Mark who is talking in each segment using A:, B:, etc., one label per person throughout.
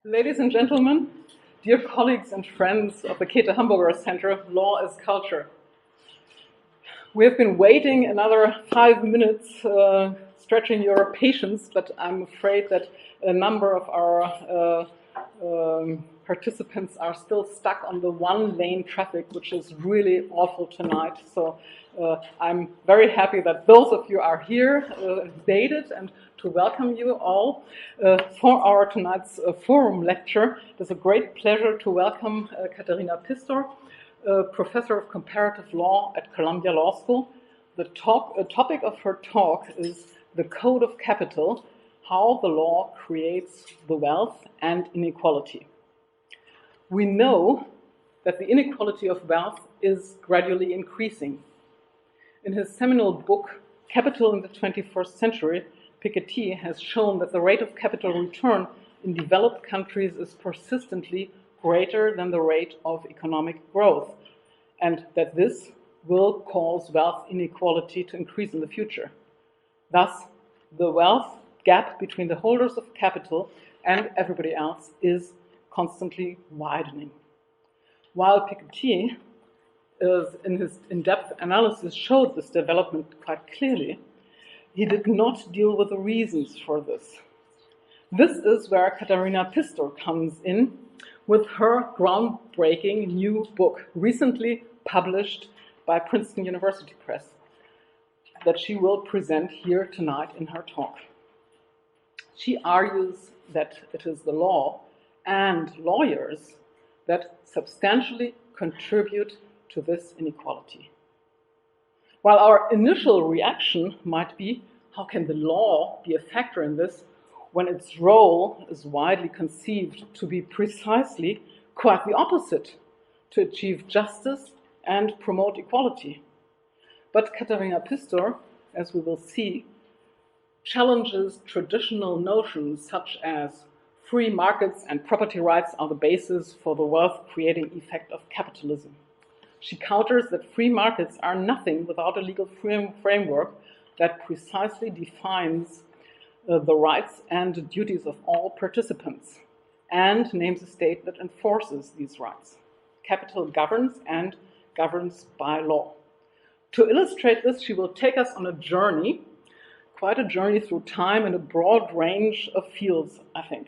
A: Ladies and gentlemen, dear colleagues and friends of the Käte Hamburger Center, Law is Culture. We have been waiting another 5 minutes, stretching your patience, but I'm afraid that a number of our participants are still stuck on the one-lane traffic, which is really awful tonight. So I'm very happy that those of you are here, made it, and to welcome you all for our tonight's forum lecture. It is a great pleasure to welcome Katharina Pistor, Professor of Comparative Law at Columbia Law School. The topic of her talk is the Code of Capital, how the law creates the wealth and inequality. We know that the inequality of wealth is gradually increasing. In his seminal book, Capital in the 21st Century, Käte has shown that the rate of capital return in developed countries is persistently greater than the rate of economic growth, and that this will cause wealth inequality to increase in the future. Thus, the wealth gap between the holders of capital and everybody else is constantly widening. While Käte, in his in-depth analysis, showed this development quite clearly, he did not deal with the reasons for this. This is where Katharina Pistor comes in with her groundbreaking new book, recently published by Princeton University Press, that she will present here tonight in her talk. She argues that it is the law and lawyers that substantially contribute to this inequality. While our initial reaction might be, how can the law be a factor in this when its role is widely conceived to be precisely quite the opposite, to achieve justice and promote equality? But Katharina Pistor, as we will see, challenges traditional notions such as free markets and property rights are the basis for the wealth-creating effect of capitalism. She counters that free markets are nothing without a legal framework that precisely defines the rights and duties of all participants and names a state that enforces these rights. Capital governs and governs by law. To illustrate this, she will take us on a journey, quite a journey through time in a broad range of fields, I think.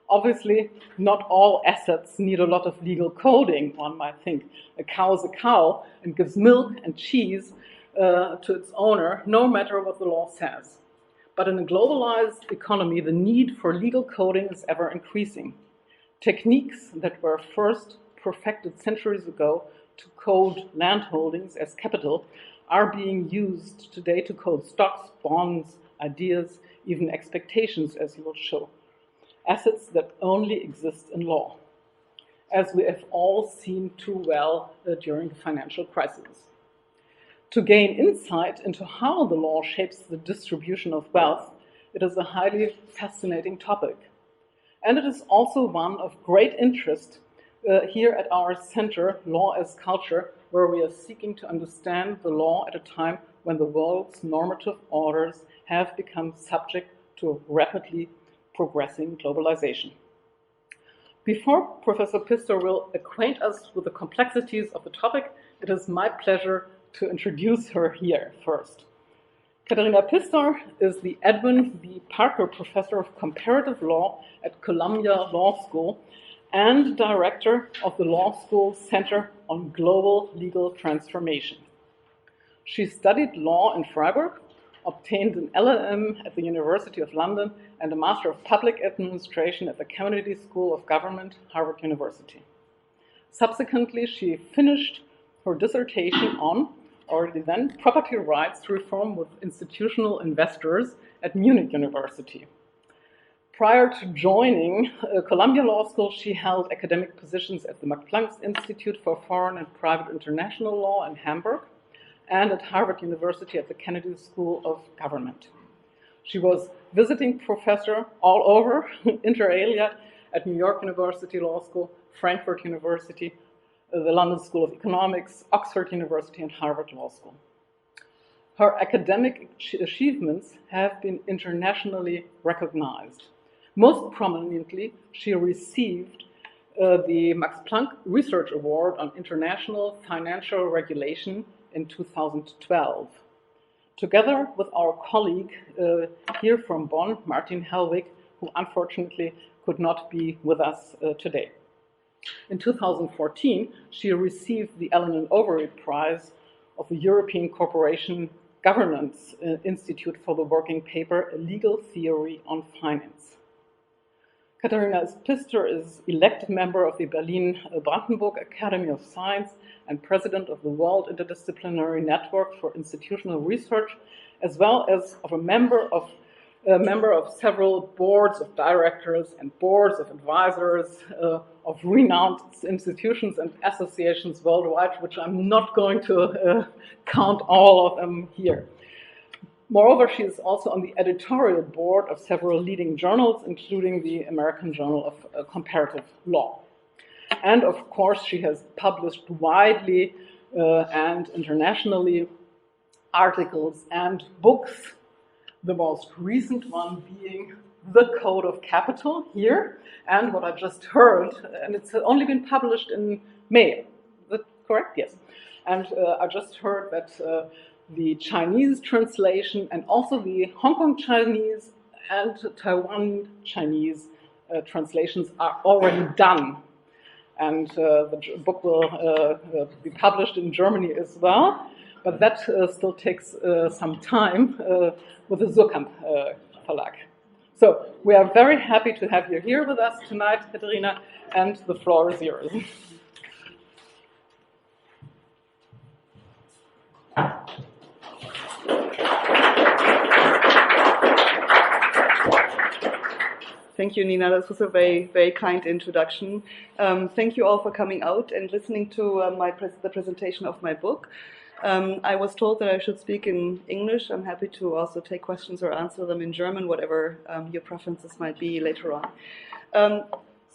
A: Obviously, not all assets need a lot of legal coding, one might think. A cow is a cow and gives milk and cheese to its owner, no matter what the law says. But in a globalized economy, the need for legal coding is ever increasing. Techniques that were first perfected centuries ago to code land holdings as capital are being used today to code stocks, bonds, ideas, even expectations, as you will show. Assets that only exist in law, as we have all seen too well during the financial crisis. To gain insight into how the law shapes the distribution of wealth, it is a highly fascinating topic. And it is also one of great interest here at our center, Law as Culture, where we are seeking to understand the law at a time when the world's normative orders have become subject to rapidly progressing globalization. Before Professor Pistor will acquaint us with the complexities of the topic, it is my pleasure to introduce her here first. Katharina Pistor is the Edwin B. Parker Professor of Comparative Law at Columbia Law School and Director of the Law School Center on Global Legal Transformation. She studied law in Freiburg, obtained an LLM at the University of London and a Master of Public Administration at the Kennedy School of Government, Harvard University. Subsequently, she finished her dissertation on, already then, property rights reform with institutional investors at Munich University. Prior to joining Columbia Law School, she held academic positions at the Max Planck Institute for Foreign and Private International Law in Hamburg, and at Harvard University at the Kennedy School of Government. She was visiting professor all over, inter alia, at New York University Law School, Frankfurt University, the London School of Economics, Oxford University, and Harvard Law School. Her academic achievements have been internationally recognized. Most prominently, she received the Max Planck Research Award on International Financial Regulation in 2012. Together with our colleague here from Bonn, Martin Hellwig, who unfortunately could not be with us today. In 2014, she received the Ellen Overy Prize of the European Corporation Governance Institute for the working paper, A Legal Theory on Finance. Katharina Pistor is elected member of the Berlin-Brandenburg Academy of Science and president of the World Interdisciplinary Network for Institutional Research, as well as a member of several boards of directors and boards of advisors of renowned institutions and associations worldwide, which I'm not going to count all of them here. Moreover, she is also on the editorial board of several leading journals, including the American Journal of Comparative Law. And of course, she has published widely and internationally articles and books, the most recent one being The Code of Capital here, and what I just heard, and it's only been published in May. Is that correct? Yes. And I just heard that the Chinese translation and also the Hong Kong Chinese and Taiwan Chinese translations are already done. And the book will be published in Germany as well, but that still takes some time with the Surkamp Verlag. So we are very happy to have you here with us tonight, Katharina, and the floor is yours.
B: Thank you, Nina. This was a very, very kind introduction. Thank you all for coming out and listening to the presentation of my book. I was told that I should speak in English. I'm happy to also take questions or answer them in German, whatever your preferences might be later on.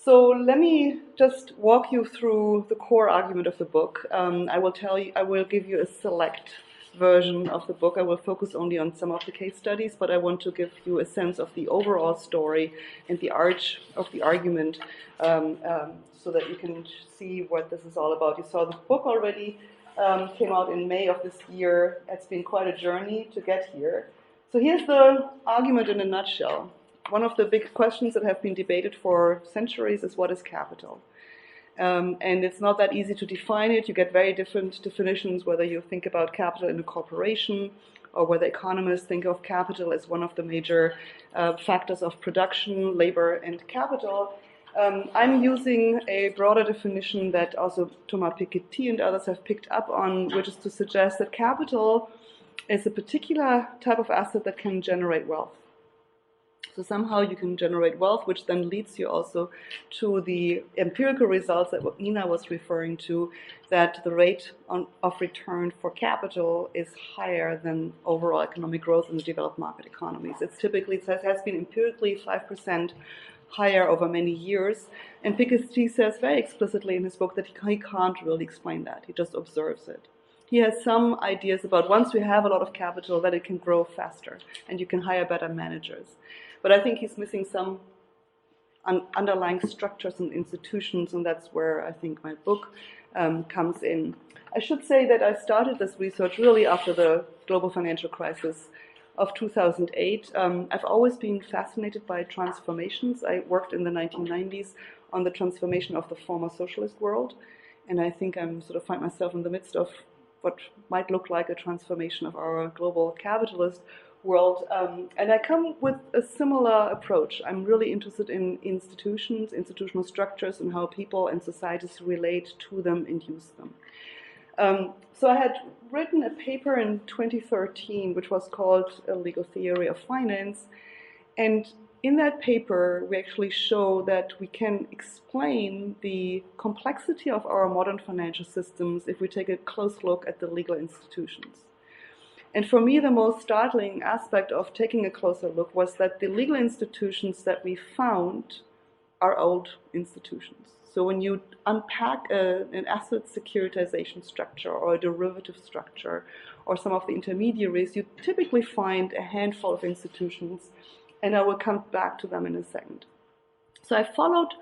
B: So let me just walk you through the core argument of the book. I will give you a select version of the book. I will focus only on some of the case studies, but I want to give you a sense of the overall story and the arch of the argument so that you can see what this is all about. You saw the book already, came out in May of this year. It's been quite a journey to get here. So here's the argument in a nutshell. One of the big questions that have been debated for centuries is, what is capital? And it's not that easy to define it. You get very different definitions, whether you think about capital in a corporation or whether economists think of capital as one of the major factors of production, labor, and capital. I'm using a broader definition that also Thomas Piketty and others have picked up on, which is to suggest that capital is a particular type of asset that can generate wealth. So somehow you can generate wealth, which then leads you also to the empirical results that what Nina was referring to, that the rate of return for capital is higher than overall economic growth in the developed market economies. It has been empirically 5% higher over many years. And Piketty says very explicitly in his book that he can't really explain that. He just observes it. He has some ideas about once we have a lot of capital that it can grow faster and you can hire better managers. But I think he's missing some underlying structures and institutions, and that's where I think my book comes in. I should say that I started this research really after the global financial crisis of 2008. I've always been fascinated by transformations. I worked in the 1990s on the transformation of the former socialist world, and I think I'm sort of find myself in the midst of what might look like a transformation of our global capitalist world. And I come with a similar approach. I'm really interested in institutions, institutional structures, and how people and societies relate to them and use them. So I had written a paper in 2013, which was called A Legal Theory of Finance. And in that paper, we actually show that we can explain the complexity of our modern financial systems if we take a close look at the legal institutions. And for me, the most startling aspect of taking a closer look was that the legal institutions that we found are old institutions. So when you unpack an asset securitization structure or a derivative structure or some of the intermediaries, you typically find a handful of institutions, and I will come back to them in a second. So I followed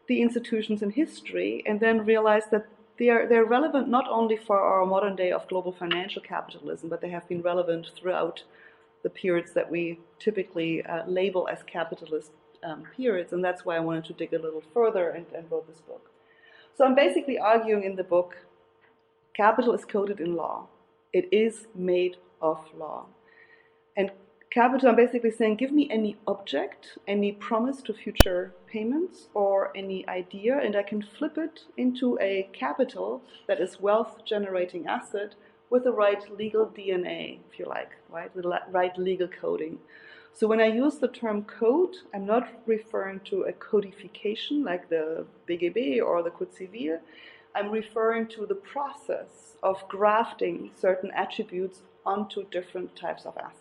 B: the institutions in history and then realized that they're relevant not only for our modern day of global financial capitalism, but they have been relevant throughout the periods that we typically label as capitalist periods, and that's why I wanted to dig a little further and wrote this book. So I'm basically arguing in the book, capital is coded in law. It is made of law. And capital, I'm basically saying, give me any object, any promise to future payments, or any idea, and I can flip it into a capital that is wealth-generating asset with the right legal DNA, if you like, right? The right legal coding. So when I use the term code, I'm not referring to a codification like the BGB or the Code Civil. I'm referring to the process of grafting certain attributes onto different types of assets.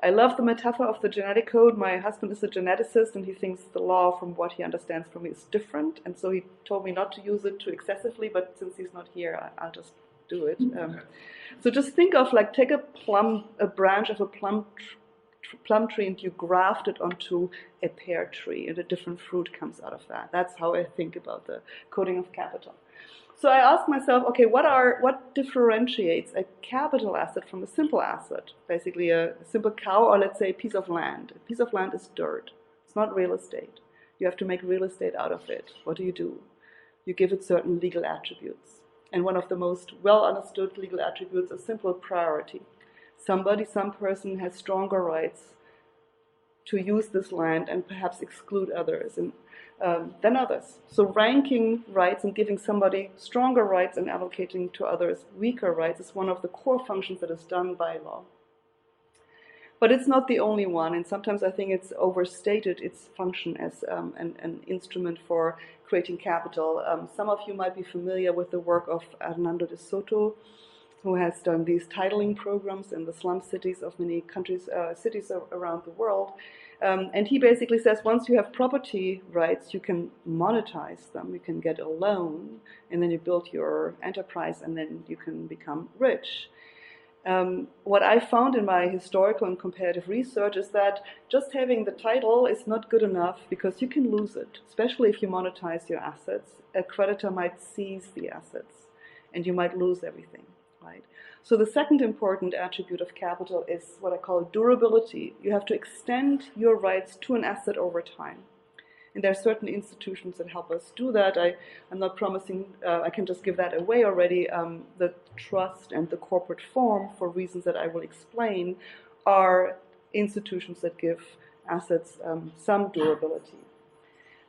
B: I love the metaphor of the genetic code. My husband is a geneticist, and he thinks the law, from what he understands from me, is different. And so he told me not to use it too excessively, but since he's not here, I'll just do it. So just think of, like, take a branch of a plum tree, and you graft it onto a pear tree, and a different fruit comes out of that. That's how I think about the coding of capital. So I ask myself, okay, what differentiates a capital asset from a simple asset? Basically a simple cow, or let's say a piece of land. A piece of land is dirt. It's not real estate. You have to make real estate out of it. What do? You give it certain legal attributes. And one of the most well understood legal attributes is simple priority. Some person has stronger rights to use this land and perhaps exclude others than others. So ranking rights and giving somebody stronger rights and allocating to others weaker rights is one of the core functions that is done by law. But it's not the only one, and sometimes I think it's overstated its function as an instrument for creating capital. Some of you might be familiar with the work of Hernando de Soto, who has done these titling programs in the slum cities of many countries, cities around the world. And he basically says once you have property rights, you can monetize them. You can get a loan, and then you build your enterprise, and then you can become rich. What I found in my historical and comparative research is that just having the title is not good enough, because you can lose it, especially if you monetize your assets. A creditor might seize the assets, and you might lose everything. Right? So the second important attribute of capital is what I call durability. You have to extend your rights to an asset over time. And there are certain institutions that help us do that. I'm not promising, I can just give that away already. The trust and the corporate form, for reasons that I will explain, are institutions that give assets some durability.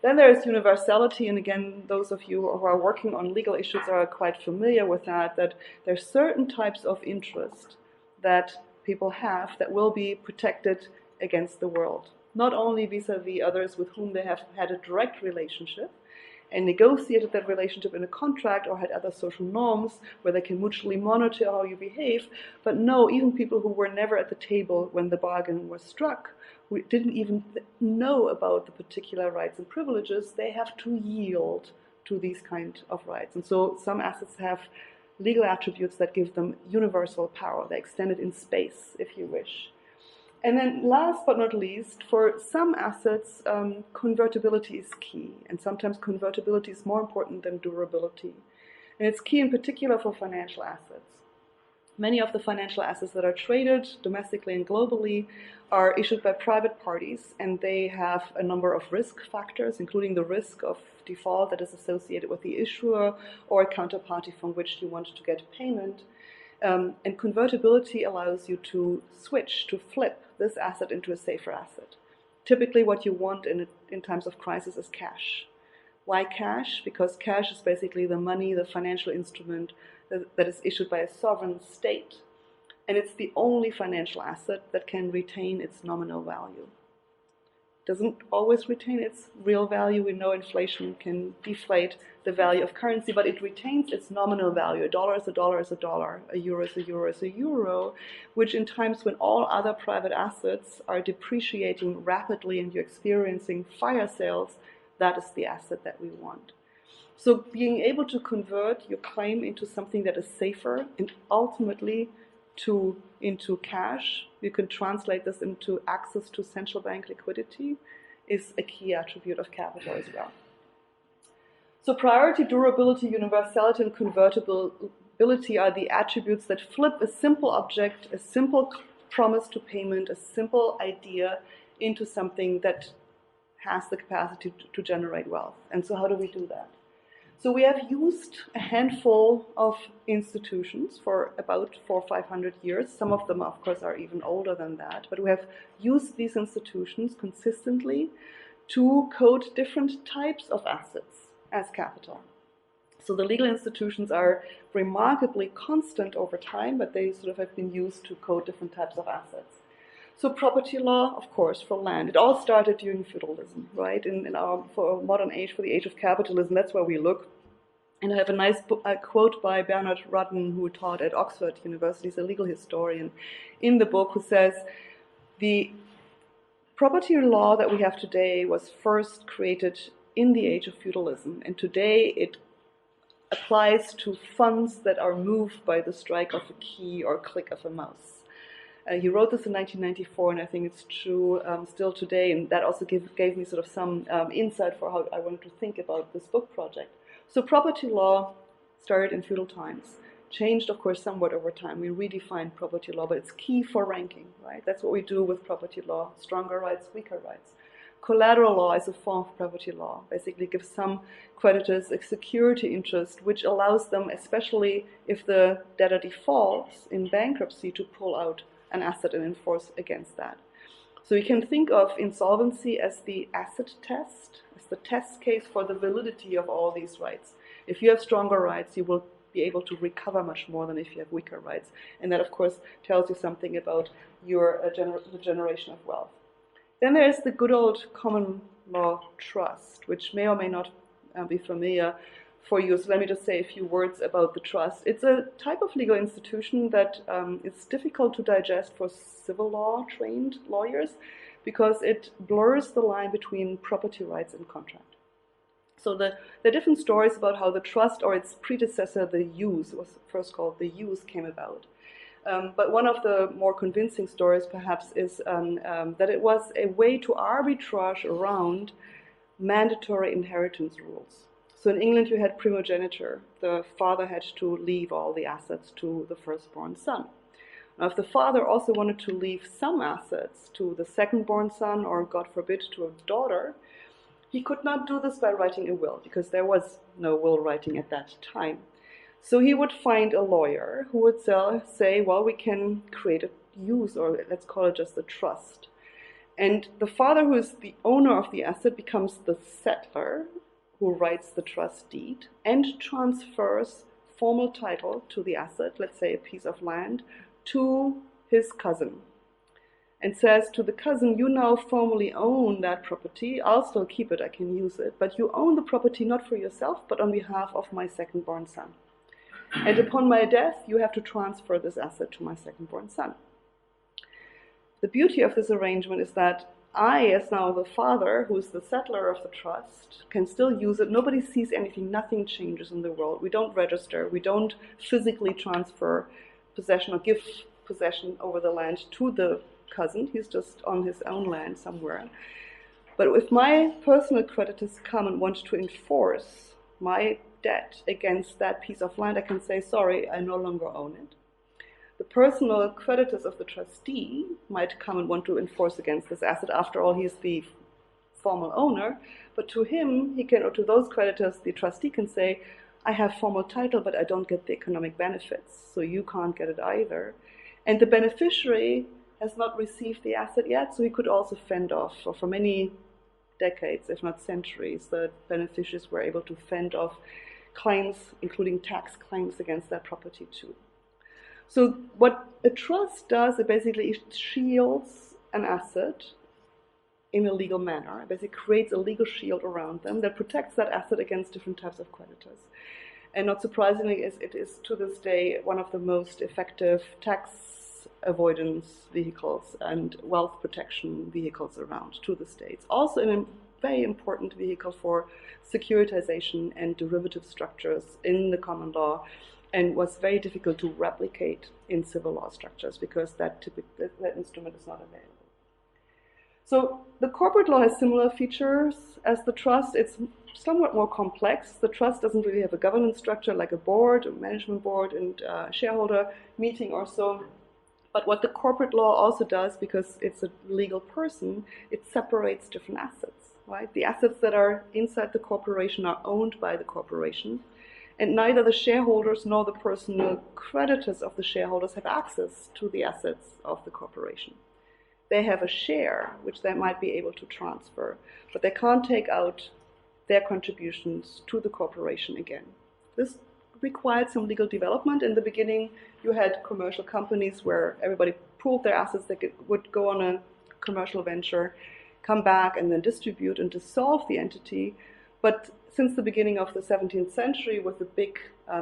B: Then there is universality, and again, those of you who are working on legal issues are quite familiar with that there are certain types of interest that people have that will be protected against the world. Not only vis-a-vis others with whom they have had a direct relationship and negotiated that relationship in a contract, or had other social norms where they can mutually monitor how you behave, but no, even people who were never at the table when the bargain was struck, who didn't even know about the particular rights and privileges, they have to yield to these kind of rights. And so some assets have legal attributes that give them universal power. They extend it in space, if you wish. And then last but not least, for some assets, convertibility is key. And sometimes convertibility is more important than durability. And it's key in particular for financial assets. Many of the financial assets that are traded domestically and globally are issued by private parties, and they have a number of risk factors, including the risk of default that is associated with the issuer or a counterparty from which you want to get payment. And convertibility allows you to switch, to flip this asset into a safer asset. Typically what you want in times of crisis is cash. Why cash? Because cash is basically the money, the financial instrument that is issued by a sovereign state. And it's the only financial asset that can retain its nominal value. It doesn't always retain its real value. We know inflation can deflate the value of currency, but it retains its nominal value. A dollar is a dollar is a dollar. A euro is a euro is a euro, which in times when all other private assets are depreciating rapidly and you're experiencing fire sales, that is the asset that we want. So being able to convert your claim into something that is safer and ultimately into cash, you can translate this into access to central bank liquidity is a key attribute of capital as well. So priority, durability, universality, and convertibility are the attributes that flip a simple object, a simple promise to payment, a simple idea into something that has the capacity to generate wealth. And so how do we do that? So we have used a handful of institutions for about 400 or 500 years. Some of them, of course, are even older than that. But we have used these institutions consistently to code different types of assets as capital. So the legal institutions are remarkably constant over time, but they sort of have been used to code different types of assets. So property law, of course, for land. It all started during feudalism, right? In our for modern age, for the age of capitalism, that's where we look. And I have a nice quote by Bernard Rudden, who taught at Oxford University, he's a legal historian, in the book, who says, the property law that we have today was first created in the age of feudalism, and today it applies to funds that are moved by the strike of a key or click of a mouse. He wrote this in 1994, and I think it's true still today, and that also gave me sort of some insight for how I wanted to think about this book project. So property law started in feudal times, changed, of course, somewhat over time. We redefined property law, but it's key for ranking, right? That's what we do with property law, stronger rights, weaker rights. Collateral law is a form of property law, basically gives some creditors a security interest, which allows them, especially if the debtor defaults in bankruptcy, to pull out an asset and enforce against that. So you can think of insolvency as the asset test, as the test case for the validity of all these rights. If you have stronger rights, you will be able to recover much more than if you have weaker rights. And that, of course, tells you something about your the generation of wealth. Then there is the good old common law trust, which may or may not be familiar for you. So let me just say a few words about the trust. It's a type of legal institution that is difficult to digest for civil law trained lawyers because it blurs the line between property rights and contract. So there are different stories about how the trust or its predecessor, the use, was first called the use, came about. But one of the more convincing stories, perhaps, is that it was a way to arbitrage around mandatory inheritance rules. So in England, you had primogeniture. The father had to leave all the assets to the firstborn son. Now, if the father also wanted to leave some assets to the second-born son, or, God forbid, to a daughter, he could not do this by writing a will, because there was no will writing at that time. So he would find a lawyer who would say, well, we can create a use, or let's call it just a trust. And the father, who is the owner of the asset, becomes the settler, who writes the trust deed and transfers formal title to the asset, let's say a piece of land, to his cousin. And says to the cousin, you now formally own that property, I'll still keep it, I can use it, but you own the property not for yourself, but on behalf of my second-born son. And upon my death, you have to transfer this asset to my second-born son. The beauty of this arrangement is that I, as now the father, who is the settler of the trust, can still use it. Nobody sees anything, nothing changes in the world. We don't register, we don't physically transfer possession or give possession over the land to the cousin. He's just on his own land somewhere. But if my personal creditors come and want to enforce my debt against that piece of land, I can say, sorry, I no longer own it. The personal creditors of the trustee might come and want to enforce against this asset. After all, he's the formal owner. But to him, he can, or to those creditors, the trustee can say, I have formal title, but I don't get the economic benefits, so you can't get it either. And the beneficiary has not received the asset yet, so he could also fend off, or for many decades, if not centuries, the beneficiaries were able to fend off claims, including tax claims against that property too. So what a trust does, it basically shields an asset in a legal manner. It basically creates a legal shield around them that protects that asset against different types of creditors. And not surprisingly, it is to this day one of the most effective tax avoidance vehicles and wealth protection vehicles around to this day. It's also a very important vehicle for securitization and derivative structures in the common law, and was very difficult to replicate in civil law structures because that instrument is not available. So the corporate law has similar features as the trust. It's somewhat more complex. The trust doesn't really have a governance structure like a board, a management board, and shareholder meeting or so. But what the corporate law also does, because it's a legal person, it separates different assets, right? The assets that are inside the corporation are owned by the corporation, and neither the shareholders nor the personal creditors of the shareholders have access to the assets of the corporation. They have a share, which they might be able to transfer, but they can't take out their contributions to the corporation again. This required some legal development. In the beginning, you had commercial companies where everybody pooled their assets. They would go on a commercial venture, come back and then distribute and dissolve the entity. But since the beginning of the 17th century, with the big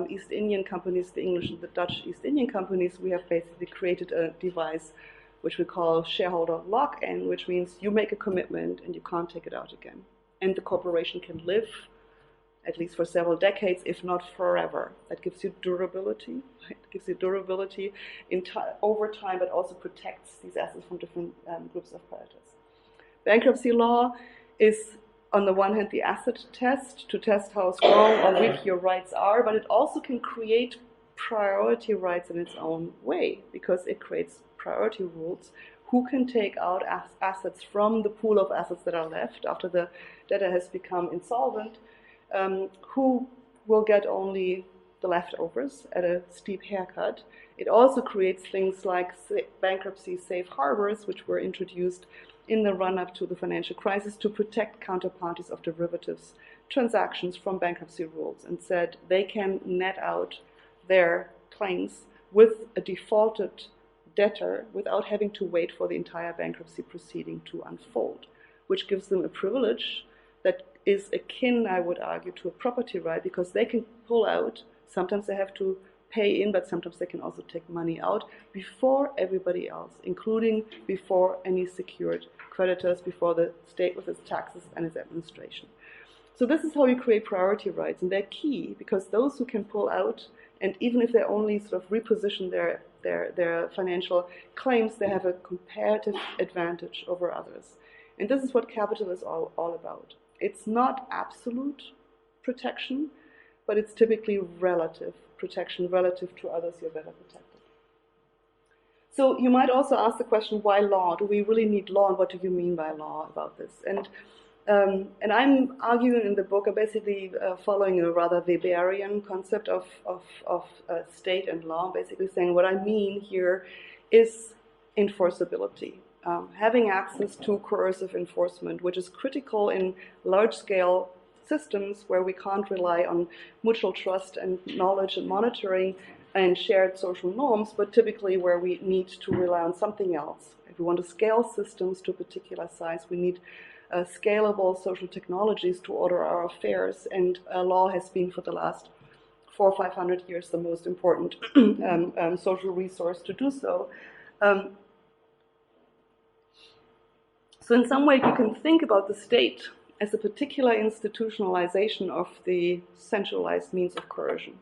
B: East Indian companies, the English and the Dutch East Indian companies, we have basically created a device which we call shareholder lock-in, which means you make a commitment and you can't take it out again. And the corporation can live at least for several decades, if not forever. That gives you durability. Right? It gives you durability over time, but also protects these assets from different groups of creditors. Bankruptcy law is, on the one hand, the asset test, to test how strong or weak your rights are, but it also can create priority rights in its own way, because it creates priority rules. Who can take out assets from the pool of assets that are left after the debtor has become insolvent? Who will get only the leftovers at a steep haircut? It also creates things like bankruptcy safe harbors, which were introduced in the run-up to the financial crisis to protect counterparties of derivatives transactions from bankruptcy rules, and said they can net out their claims with a defaulted debtor without having to wait for the entire bankruptcy proceeding to unfold, which gives them a privilege that is akin, I would argue, to a property right, because they can pull out. Sometimes they have to pay in, but sometimes they can also take money out before everybody else, including before any secured creditors, before the state with its taxes and its administration. So this is how you create priority rights, and they're key, because those who can pull out, and even if they only sort of reposition their financial claims, they have a comparative advantage over others. And this is what capital is all about. It's not absolute protection, but it's typically relative protection. Relative to others, you're better protected. So you might also ask the question, why law? Do we really need law, and what do you mean by law about this? And I'm arguing in the book, I'm basically following a rather Weberian concept of state and law, basically saying what I mean here is enforceability. Having access to coercive enforcement, which is critical in large-scale systems where we can't rely on mutual trust and knowledge and monitoring and shared social norms, but typically where we need to rely on something else. If we want to scale systems to a particular size, we need scalable social technologies to order our affairs, and law has been for the last 400 or 500 years the most important social resource to do so. So in some way you can think about the state as a particular institutionalization of the centralized means of coercion.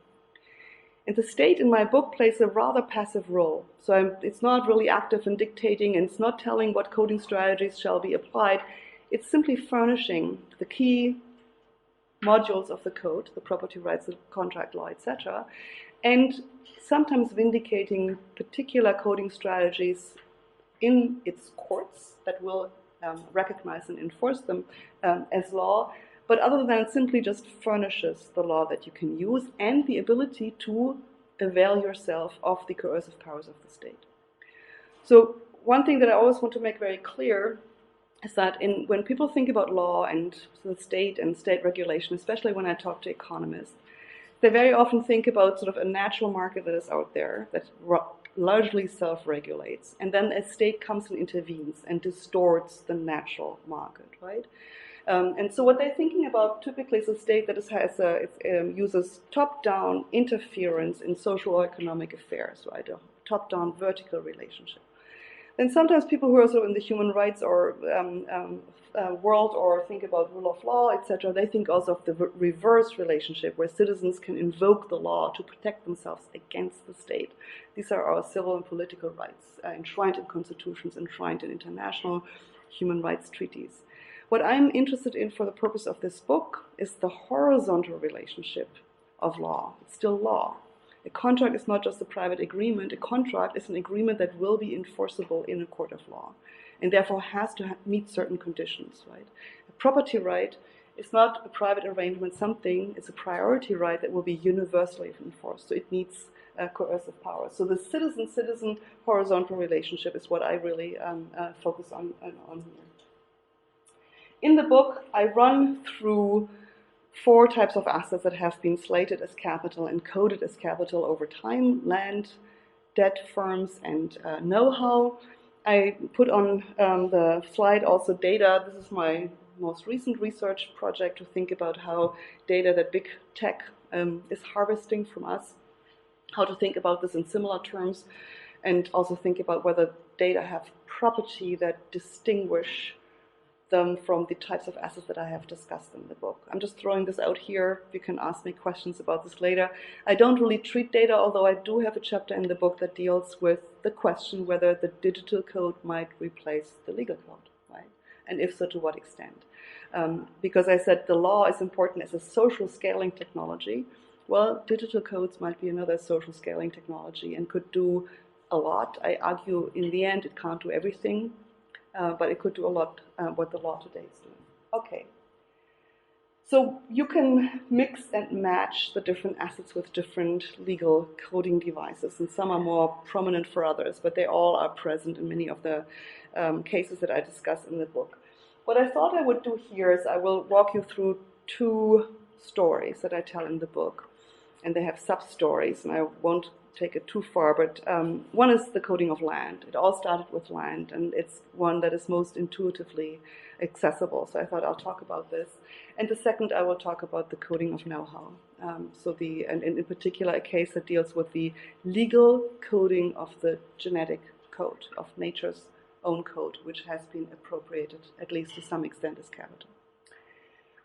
B: And the state in my book plays a rather passive role. So it's not really active in dictating, and it's not telling what coding strategies shall be applied. It's simply furnishing the key modules of the code, the property rights, the contract law, etc., and sometimes vindicating particular coding strategies in its courts that will recognize and enforce them as law, but other than that, simply just furnishes the law that you can use and the ability to avail yourself of the coercive powers of the state. So one thing that I always want to make very clear is that when people think about law and the state and state regulation, especially when I talk to economists, they very often think about sort of a natural market that is out there that largely self-regulates, and then a state comes and intervenes and distorts the natural market, right? And so what they're thinking about typically is a state that uses top-down interference in social or economic affairs, right? A top-down vertical relationship. Then sometimes people who are sort of in the human rights or world, or think about rule of law, etc., they think also of the reverse relationship where citizens can invoke the law to protect themselves against the state. These are our civil and political rights enshrined in constitutions, enshrined in international human rights treaties. What I'm interested in for the purpose of this book is the horizontal relationship of law. It's still law. A contract is not just a private agreement. A contract is an agreement that will be enforceable in a court of law, and therefore has to meet certain conditions, right? A property right is not a private arrangement. Something is a priority right that will be universally enforced. So it needs coercive power. So the citizen-citizen horizontal relationship is what I really focus on here. In the book, I run through 4 types of assets that have been slated as capital and coded as capital over time: land, debt, firms, and know-how. I put on the slide also data. This is my most recent research project to think about how data that big tech is harvesting from us, how to think about this in similar terms, and also think about whether data have property that distinguish them from the types of assets that I have discussed in the book. I'm just throwing this out here. You can ask me questions about this later. I don't really treat data, although I do have a chapter in the book that deals with the question whether the digital code might replace the legal code, right? And if so, to what extent? Because I said the law is important as a social scaling technology. Well, digital codes might be another social scaling technology and could do a lot. I argue in the end it can't do everything, but it could do a lot what the law today is doing. Okay. So you can mix and match the different assets with different legal coding devices, and some are more prominent for others, but they all are present in many of the cases that I discuss in the book. What I thought I would do here is I will walk you through 2 stories that I tell in the book, and they have sub-stories, and I won't take it too far, but one is the coding of land. It all started with land, and it's one that is most intuitively accessible, so I thought I'll talk about this. And the second, I will talk about the coding of know-how. And in particular, a case that deals with the legal coding of the genetic code, of nature's own code, which has been appropriated, at least to some extent, as capital.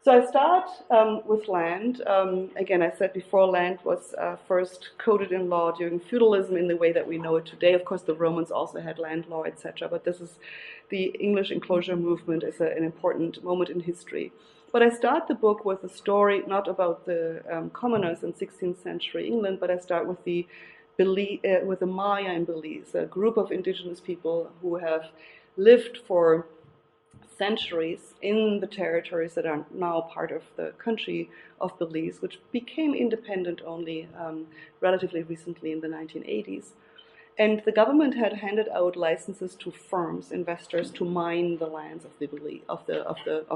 B: So I start with land. Again, I said before, land was first coded in law during feudalism in the way that we know it today. Of course, the Romans also had land law, etc. But this is the English enclosure movement is an important moment in history. But I start the book with a story not about the commoners in 16th century England, but I start with the Maya in Belize, a group of indigenous people who have lived for centuries in the territories that are now part of the country of Belize, which became independent only relatively recently in the 1980s. And the government had handed out licenses to firms, investors, to mine the lands of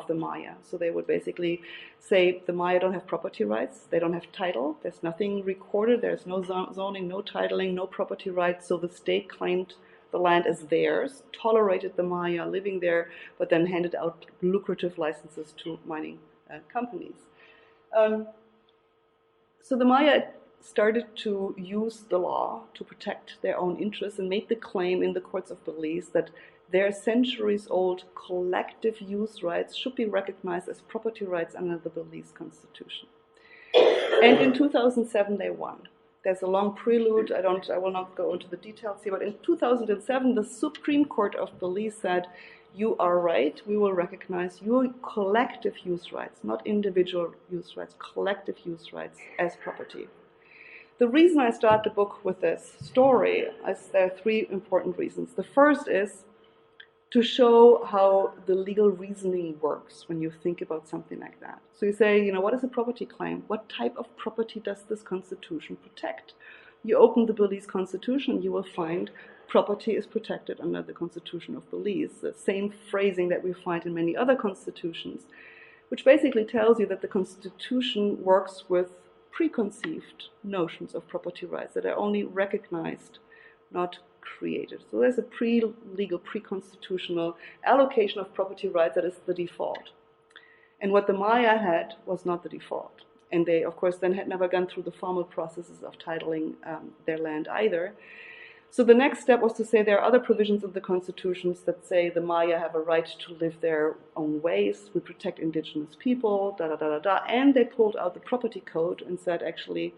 B: the Maya. So they would basically say the Maya don't have property rights, they don't have title, there's nothing recorded, there's no zoning, no titling, no property rights. So the state claimed the land as theirs, tolerated the Maya living there, but then handed out lucrative licenses to mining companies. So the Maya started to use the law to protect their own interests and made the claim in the courts of Belize that their centuries-old collective use rights should be recognized as property rights under the Belize Constitution. And in 2007 they won. There's a long prelude. I will not go into the details here, but in 2007, the Supreme Court of Belize said, you are right, we will recognize your collective use rights, not individual use rights, collective use rights as property. The reason I start the book with this story is there are 3 important reasons. The first is to show how the legal reasoning works when you think about something like that. So you say, what is a property claim? What type of property does this constitution protect? You open the Belize Constitution, you will find property is protected under the Constitution of Belize, the same phrasing that we find in many other constitutions, which basically tells you that the Constitution works with preconceived notions of property rights that are only recognized, not created. So there's a pre-legal, pre-constitutional allocation of property rights that is the default. And what the Maya had was not the default. And they, of course, then had never gone through the formal processes of titling their land either. So the next step was to say there are other provisions of the constitutions that say the Maya have a right to live their own ways, we protect indigenous people, and they pulled out the property code and said, actually,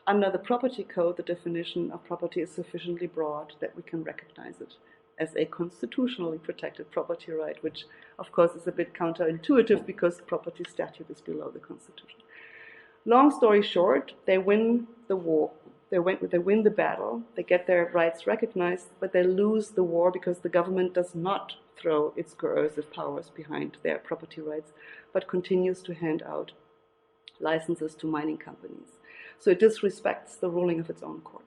B: under the property code, the definition of property is sufficiently broad that we can recognize it as a constitutionally protected property right, which of course is a bit counterintuitive because the property statute is below the Constitution. Long story short, they win the war. They win the battle, they get their rights recognized, but they lose the war because the government does not throw its coercive powers behind their property rights, but continues to hand out licenses to mining companies. So it disrespects the ruling of its own courts.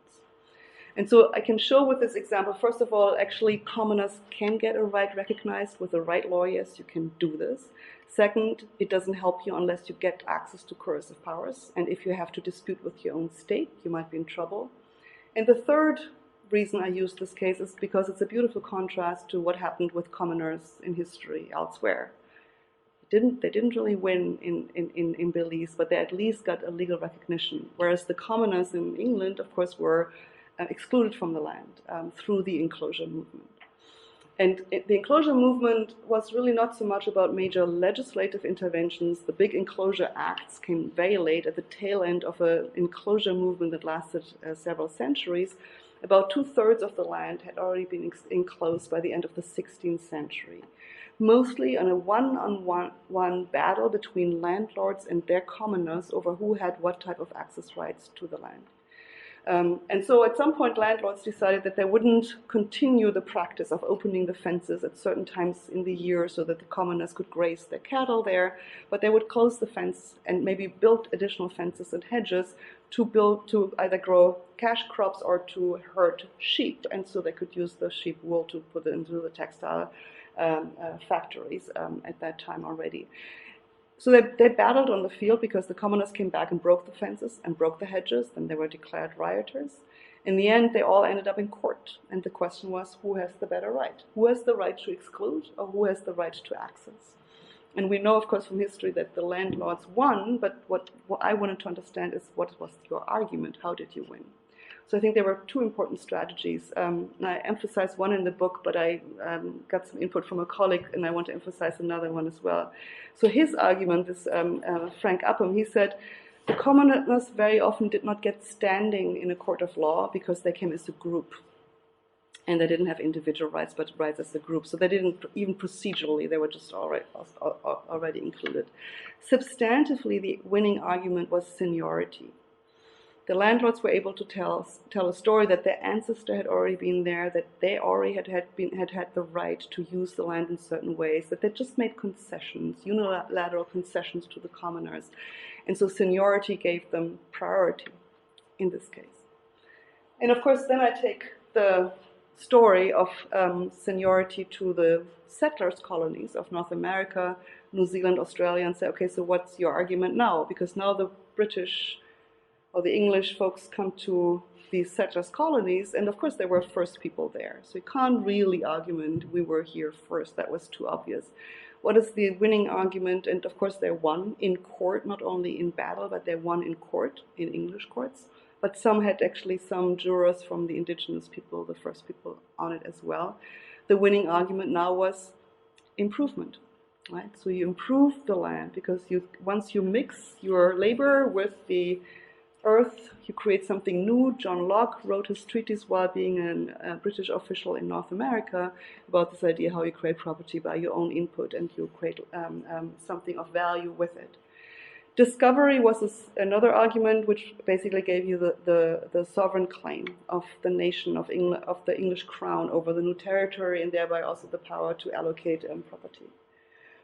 B: And so I can show with this example, first of all, actually commoners can get a right recognized with the right lawyers. You can do this. Second, it doesn't help you unless you get access to coercive powers. And if you have to dispute with your own state, you might be in trouble. And the third reason I use this case is because it's a beautiful contrast to what happened with commoners in history elsewhere. They didn't really win in Belize, but they at least got a legal recognition. Whereas the commoners in England, of course, were excluded from the land through the enclosure movement. And the enclosure movement was really not so much about major legislative interventions. The big enclosure acts came very late at the tail end of an enclosure movement that lasted several centuries. About 2/3 of the land had already been enclosed by the end of the 16th century, mostly on a one-on-one battle between landlords and their commoners over who had what type of access rights to the land. And so at some point, landlords decided that they wouldn't continue the practice of opening the fences at certain times in the year so that the commoners could graze their cattle there, but they would close the fence and maybe build additional fences and hedges to either grow cash crops or to herd sheep. And so they could use the sheep wool to put it into the textile factories at that time already. So they battled on the field because the commoners came back and broke the fences and broke the hedges, and they were declared rioters. In the end, they all ended up in court, and the question was, who has the better right? Who has the right to exclude, or who has the right to access? And we know, of course, from history that the landlords won, but what I wanted to understand is, what was your argument? How did you win? So I think there were two important strategies. And I emphasize one in the book, but I got some input from a colleague, and I want to emphasize another one as well. So his argument is Frank Upham. He said, the commoners very often did not get standing in a court of law because they came as a group. And they didn't have individual rights, but rights as a group. So they didn't, even procedurally, they were just already included. Substantively, the winning argument was seniority. The landlords were able to tell a story that their ancestor had already been there, that they already had the right to use the land in certain ways, that they just made concessions, unilateral concessions to the commoners. And so seniority gave them priority in this case. And of course, then I take the story of seniority to the settlers' colonies of North America, New Zealand, Australia, and say, okay, so what's your argument now? Because now the British or the English folks come to these settlers' colonies, and of course there were first people there. So you can't really argument we were here first. That was too obvious. What is the winning argument? And of course they won in court, not only in battle, but they won in court, in English courts. But some jurors from the indigenous people, the first people on it as well. The winning argument now was improvement, right? So you improve the land because once you mix your labor with the earth, you create something new. John Locke wrote his treatise while being a British official in North America about this idea how you create property by your own input and you create something of value with it. Discovery was another argument which basically gave you the sovereign claim of the nation of the English crown over the new territory and thereby also the power to allocate property.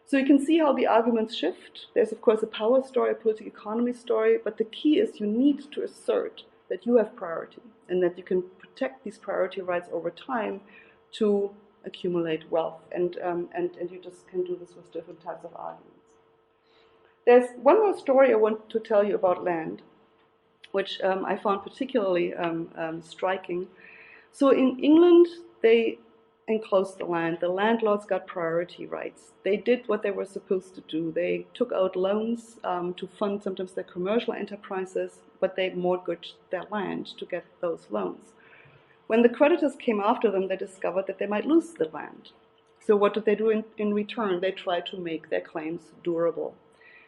B: So you can see how the arguments shift. There's, of course, a power story, a political economy story, but the key is you need to assert that you have priority and that you can protect these priority rights over time to accumulate wealth. And you just can do this with different types of arguments. There's one more story I want to tell you about land, which I found particularly striking. So in England, they enclosed the land. The landlords got priority rights. They did what they were supposed to do. They took out loans to fund sometimes their commercial enterprises, but they mortgaged their land to get those loans. When the creditors came after them, they discovered that they might lose the land. So what did they do in return? They tried to make their claims durable.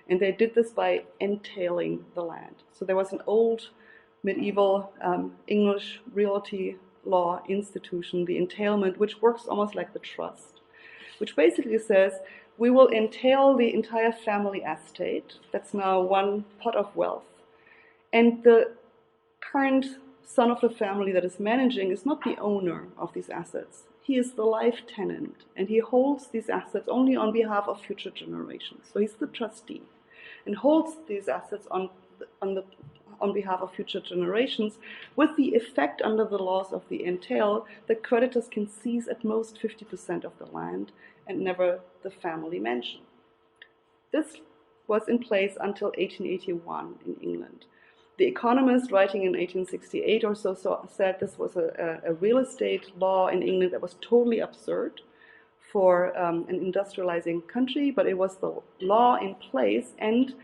B: And they did this by entailing the land. So there was an old medieval English realty law institution, the entailment, which works almost like the trust, which basically says we will entail the entire family estate, that's now one pot of wealth, and the current son of the family that is managing is not the owner of these assets. He is the life tenant, and he holds these assets only on behalf of future generations. So he's the trustee and holds these assets on behalf of future generations, with the effect under the laws of the entail that creditors can seize at most 50% of the land and never the family mansion. This was in place until 1881 in England. The Economist, writing in 1868 or so, said this was a real estate law in England that was totally absurd for an industrializing country, but it was the law in place, and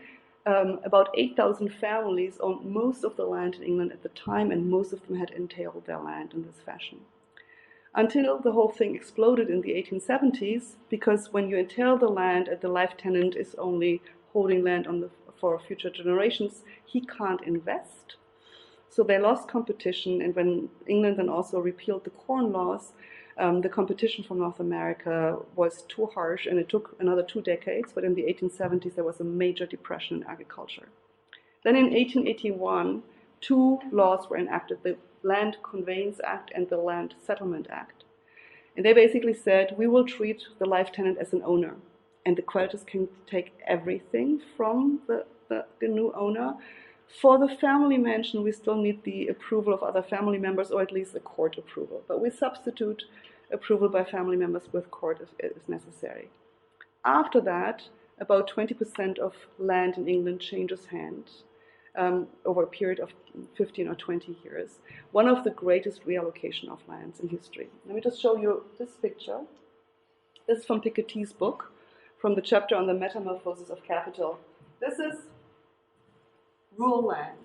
B: about 8,000 families owned most of the land in England at the time, and most of them had entailed their land in this fashion. Until the whole thing exploded in the 1870s, because when you entail the land and the life tenant is only holding land for future generations, he can't invest. So they lost competition, and when England then also repealed the Corn Laws, the competition from North America was too harsh, and it took another 2 decades, but in the 1870s there was a major depression in agriculture. Then in 1881, 2 laws were enacted, the Land Conveyance Act and the Land Settlement Act. And they basically said, we will treat the life tenant as an owner, and the creditors can take everything from the new owner. For the family mansion, we still need the approval of other family members, or at least a court approval. But we substitute approval by family members with court if necessary. After that, about 20% of land in England changes hands over a period of 15 or 20 years. One of the greatest reallocation of lands in history. Let me just show you this picture. This is from Piketty's book, from the chapter on the metamorphosis of capital. This is rural land.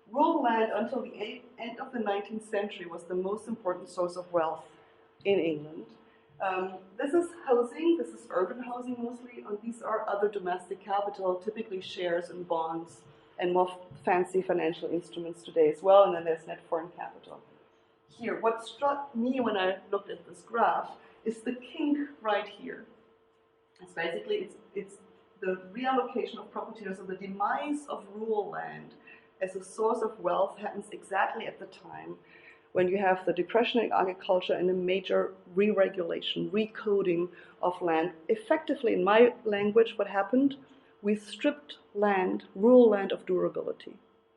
B: Rural land until the end of the 19th century was the most important source of wealth in England. This is housing, this is urban housing mostly, and these are other domestic capital, typically shares and bonds and more fancy financial instruments today as well, and then there's net foreign capital. Here, what struck me when I looked at this graph is the kink right here. It's basically, it's the reallocation of property, so the demise of rural land as a source of wealth happens exactly at the time when you have the depression in agriculture and a major re-regulation, recoding of land. Effectively, in my language, what happened? We stripped land, rural land, of durability.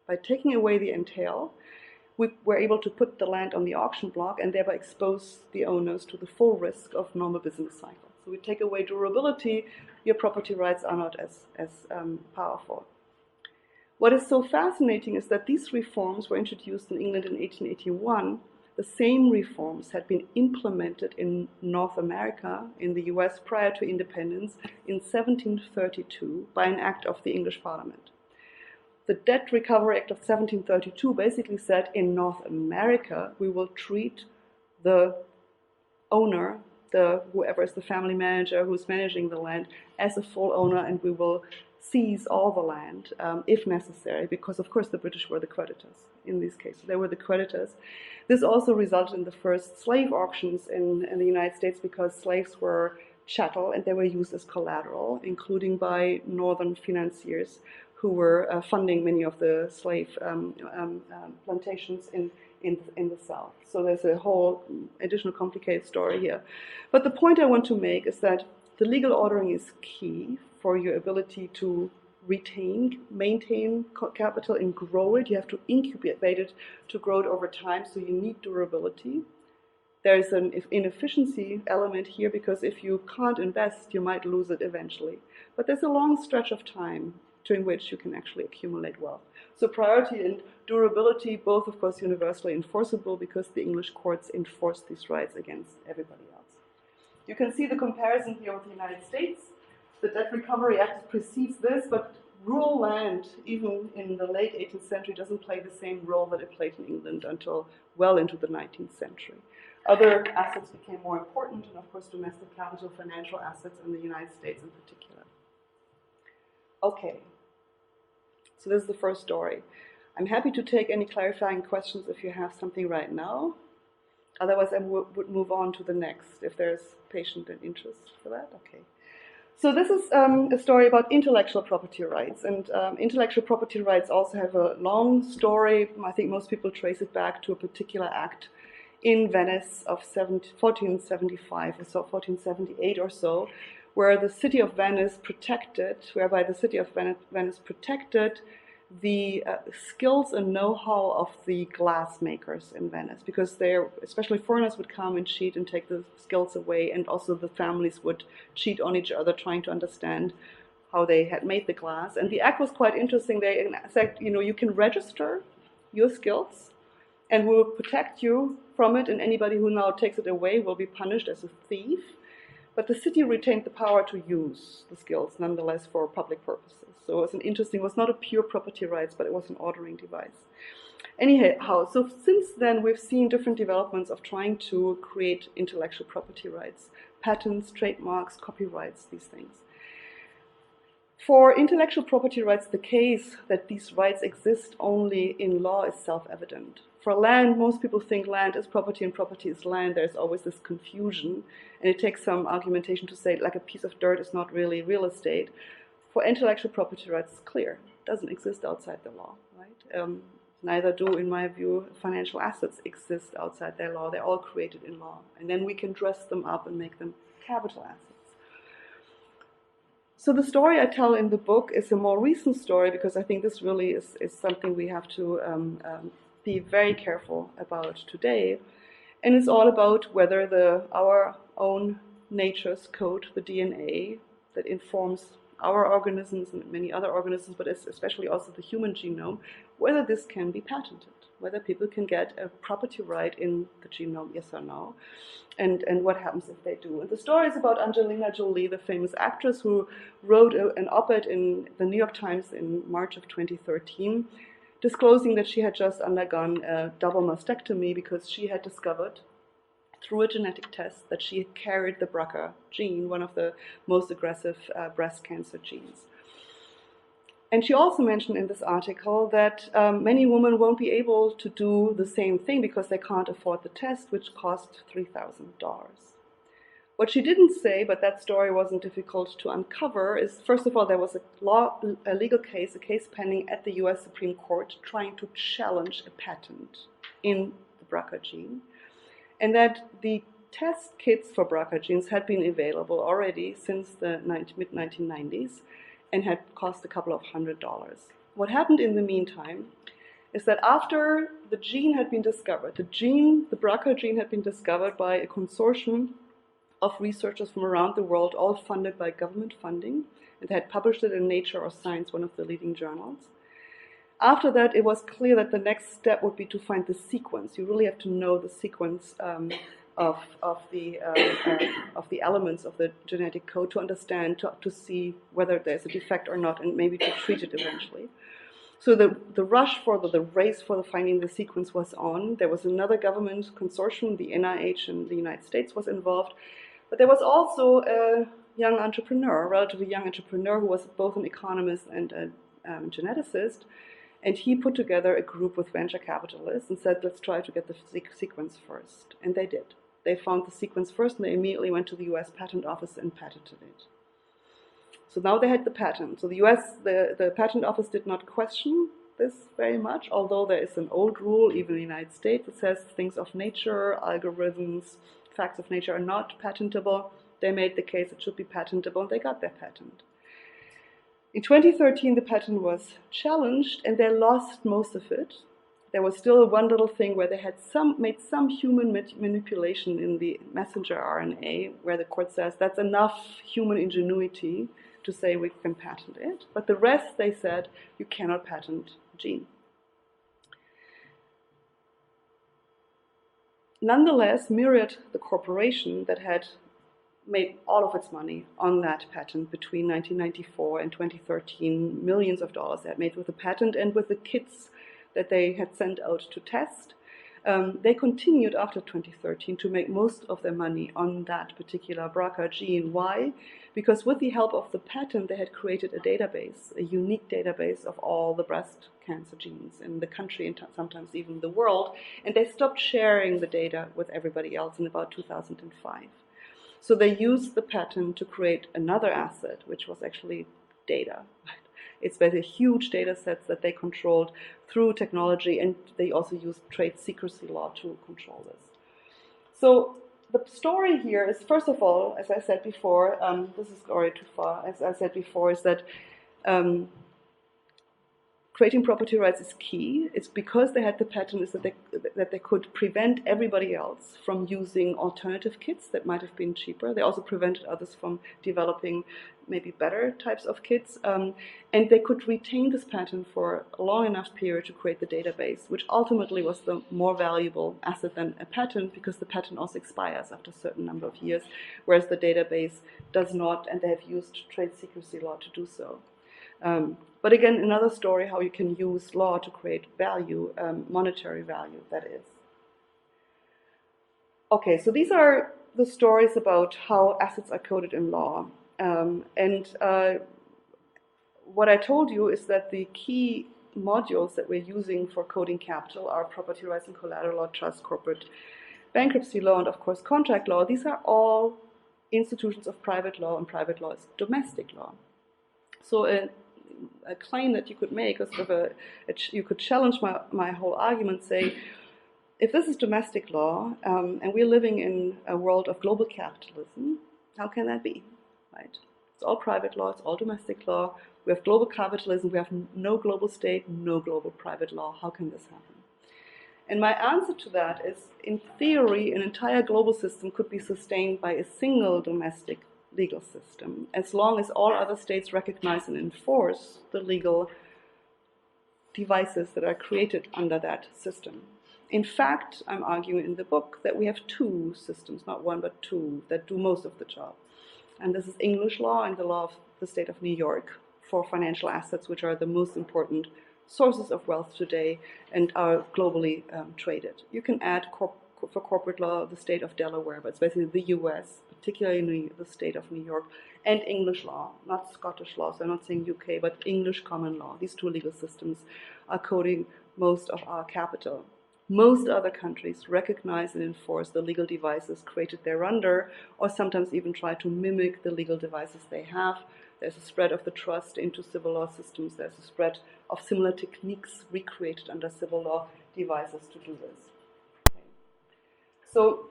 B: By taking away the entail, we were able to put the land on the auction block and thereby expose the owners to the full risk of normal business cycle. So we take away durability, your property rights are not as powerful. What is so fascinating is that these reforms were introduced in England in 1881. The same reforms had been implemented in North America, in the US, prior to independence in 1732 by an act of the English Parliament. The Debt Recovery Act of 1732 basically said, in North America, we will treat the owner, whoever is the family manager who's managing the land, as a full owner, and we will seize all the land if necessary, because of course the British were the creditors in this case. They were the creditors. This also resulted in the first slave auctions in the United States, because slaves were chattel and they were used as collateral, including by northern financiers who were funding many of the slave plantations in the South. So there's a whole additional complicated story here. But the point I want to make is that the legal ordering is key for your ability to retain, maintain capital and grow it. You have to incubate it to grow it over time, so you need durability. There is an inefficiency element here, because if you can't invest, you might lose it eventually. But there's a long stretch of time during which you can actually accumulate wealth. So priority and durability, both of course universally enforceable, because the English courts enforce these rights against everybody else. You can see the comparison here with the United States. The Debt Recovery Act precedes this, but rural land, even in the late 18th century, doesn't play the same role that it played in England until well into the 19th century. Other assets became more important, and of course domestic capital, financial assets in the United States in particular. Okay, so this is the first story. I'm happy to take any clarifying questions if you have something right now. Otherwise, I would move on to the next, if there's patient and interest for that. Okay. So this is a story about intellectual property rights. And intellectual property rights also have a long story. I think most people trace it back to a particular act in Venice of 1475 or so, 1478 or so, where the city of Venice protected, whereby the city of Venice protected the skills and know-how of the glass makers in Venice, because especially foreigners would come and cheat and take the skills away, and also the families would cheat on each other trying to understand how they had made the glass. And the act was quite interesting. They said, you can register your skills and we will protect you from it, and anybody who now takes it away will be punished as a thief. But the city retained the power to use the skills nonetheless for public purposes. So it was not a pure property rights, but it was an ordering device. Anyhow, so since then we've seen different developments of trying to create intellectual property rights, patents, trademarks, copyrights, these things. For intellectual property rights, the case that these rights exist only in law is self-evident. For land, most people think land is property and property is land. There's always this confusion, and it takes some argumentation to say, like, a piece of dirt is not really real estate. For intellectual property rights, it's clear. It doesn't exist outside the law, right? Neither do, in my view, financial assets exist outside their law. They're all created in law. And then we can dress them up and make them capital assets. So the story I tell in the book is a more recent story, because I think this really is something we have to be very careful about today. And it's all about whether our own nature's code, the DNA that informs our organisms and many other organisms, but especially also the human genome, whether this can be patented, whether people can get a property right in the genome, yes or no, and what happens if they do. And the story is about Angelina Jolie, the famous actress who wrote an op-ed in the New York Times in March of 2013, disclosing that she had just undergone a double mastectomy because she had discovered through a genetic test that she carried the BRCA gene, one of the most aggressive breast cancer genes. And she also mentioned in this article that many women won't be able to do the same thing because they can't afford the test, which cost $3,000. What she didn't say, but that story wasn't difficult to uncover, is first of all, there was a legal case, a case pending at the US Supreme Court trying to challenge a patent in the BRCA gene, and that the test kits for BRCA genes had been available already since the mid-1990s and had cost a couple of $100. What happened in the meantime is that after the gene had been discovered, the BRCA gene had been discovered by a consortium of researchers from around the world, all funded by government funding, and they had published it in Nature or Science, one of the leading journals. After that, it was clear that the next step would be to find the sequence. You really have to know the sequence of the elements of the genetic code to understand, to see whether there's a defect or not, and maybe to treat it eventually. So the rush for the race for finding the sequence was on. There was another government consortium, the NIH in the United States was involved. But there was also a relatively young entrepreneur, who was both an economist and a geneticist. And he put together a group with venture capitalists and said, let's try to get the sequence first. And they did. They found the sequence first, and they immediately went to the US Patent Office and patented it. So now they had the patent. So the Patent Office did not question this very much, although there is an old rule, even in the United States, that says things of nature, algorithms, facts of nature are not patentable. They made the case it should be patentable, and they got their patent. In 2013, the patent was challenged, and they lost most of it. There was still one little thing where they had made some human manipulation in the messenger RNA, where the court says that's enough human ingenuity to say we can patent it. But the rest, they said, you cannot patent a gene. Nonetheless, Myriad, the corporation that had made all of its money on that patent between 1994 and 2013, millions of dollars they had made with the patent and with the kits that they had sent out to test, They continued after 2013 to make most of their money on that particular BRCA gene. Why? Because with the help of the patent, they had created a database, a unique database of all the breast cancer genes in the country and sometimes even the world, and they stopped sharing the data with everybody else in about 2005. So they used the patent to create another asset, which was actually data. It's basically huge data sets that they controlled through technology, and they also used trade secrecy law to control this. So the story here is, first of all, as I said before, this is already too far, as I said before, is that creating property rights is key. It's because they had the patent is that they could prevent everybody else from using alternative kits that might have been cheaper. They also prevented others from developing maybe better types of kits. And they could retain this patent for a long enough period to create the database, which ultimately was the more valuable asset than a patent, because the patent also expires after a certain number of years, whereas the database does not, and they have used trade secrecy law to do so. But again, another story how you can use law to create value, monetary value, that is. Okay, so these are the stories about how assets are coded in law. What I told you is that the key modules that we're using for coding capital are property rights and collateral law, trust, corporate bankruptcy law, and of course contract law. These are all institutions of private law, and private law is domestic law. So a claim that you could make, or sort of you could challenge my whole argument, say, if this is domestic law, and we're living in a world of global capitalism, how can that be, right? It's all private law, it's all domestic law, we have global capitalism, we have no global state, no global private law, how can this happen? And my answer to that is, in theory, an entire global system could be sustained by a single domestic legal system, as long as all other states recognize and enforce the legal devices that are created under that system. In fact, I'm arguing in the book that we have two systems, not one but two, that do most of the job. And this is English law and the law of the state of New York for financial assets, which are the most important sources of wealth today and are globally traded. You can add for corporate law the state of Delaware, but it's basically the US, particularly the state of New York, and English law, not Scottish law, so I'm not saying UK, but English common law. These two legal systems are coding most of our capital. Most other countries recognize and enforce the legal devices created thereunder, or sometimes even try to mimic the legal devices they have. There's a spread of the trust into civil law systems. There's a spread of similar techniques recreated under civil law devices to do this. Okay. So,